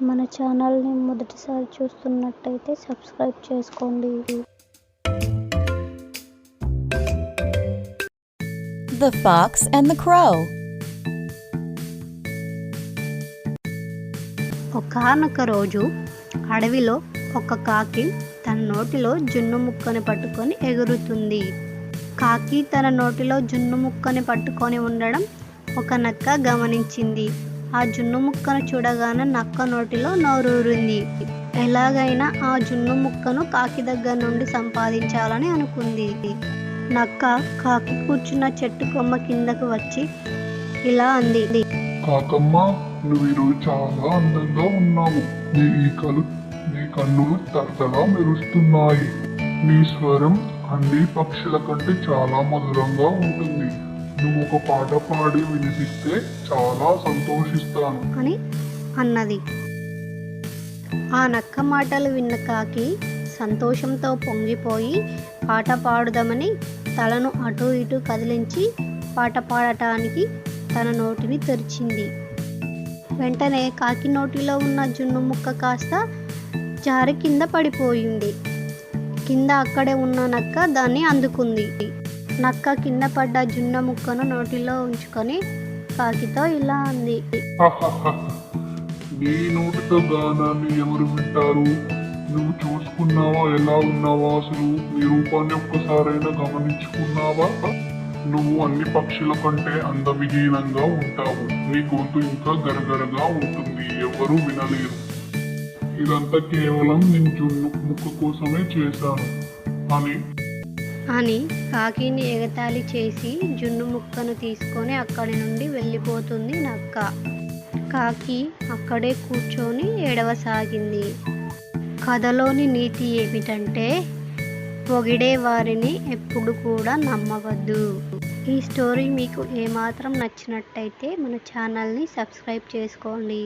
మన ఛానల్ని మొదటిసారి చూస్తున్నట్టయితే సబ్స్క్రైబ్ చేసుకోండి. The Fox and the Crow. ఒకానొక రోజు అడవిలో ఒక కాకి తన నోటిలో జున్ను ముక్కని పట్టుకొని ఎగురుతుంది. కాకి తన నోటిలో జున్ను ముక్కని పట్టుకొని ఉండడం ఒక నక్క గమనించింది. ఆ జున్ను ముక్కను చూడగానే నక్క నోటిలో నోరూరింది. ఎలాగైనా ఆ జున్ను ముక్కను కాకి దగ్గర నుండి సంపాదించాలని అనుకుంది. నక్క కాకి కూర్చున్న చెట్టు కొమ్మ కిందకు వచ్చి ఇలా అంది. కాకమ్మ, నువ్వు ఈరోజు చాలా అందంగా ఉన్నావు. నీ కన్నులు తరతలా మెరుస్తున్నాయి. నీ స్వరం అన్ని పక్షుల కంటే చాలా మధురంగా ఉంటుంది. నువ్వు ఒక పాట పాడి వినిపిస్తే చాలా సంతోషిస్తాను అని అన్నది. ఆ నక్క మాటలు విన్న కాకి సంతోషంతో పొంగిపోయి పాట పాడుదామని తలను అటు ఇటు కదిలించి పాట పాడటానికి తన నోటిని తెరిచింది. వెంటనే కాకి నోటిలో ఉన్న జున్ను ముక్క కాస్త జారి కింద పడిపోయింది. కింద అక్కడే ఉన్న నక్క దాన్ని అందుకుంది. నక్క కింద పడ్డ జున్ను ముక్కను నోటిలో ఉంచుకొని కాకితో ఇలా అంది. నీ నోటితో గానాన్ని ఎవరు వింటారు? నువ్వు చూసుకున్నావా ఎలా ఉన్నావా? అసలు నీ రూపాన్ని ఒక్కసారైనా గమనించుకున్నావా? నువ్వు అన్ని పక్షుల కంటే అందవిహీనంగా ఉంటావు. నీ గొంతు ఇంకా గరగరగా ఉంటుంది, ఎవరూ వినలేరు. ఇదంతా కేవలం నేను జున్ను ముక్క కోసమే చేశాను అని కాకిని ఎగతాళి చేసి జున్ను ముక్కను తీసుకొని అక్కడి నుండి వెళ్ళిపోతుంది నక్క. కాకి అక్కడే కూర్చొని ఏడవసాగింది. కథలోని నీతి ఏమిటంటే పొగిడే వారిని ఎప్పుడు కూడా నమ్మవద్దు. ఈ స్టోరీ మీకు ఏమాత్రం నచ్చినట్టయితే మన ఛానల్ని సబ్స్క్రైబ్ చేసుకోండి.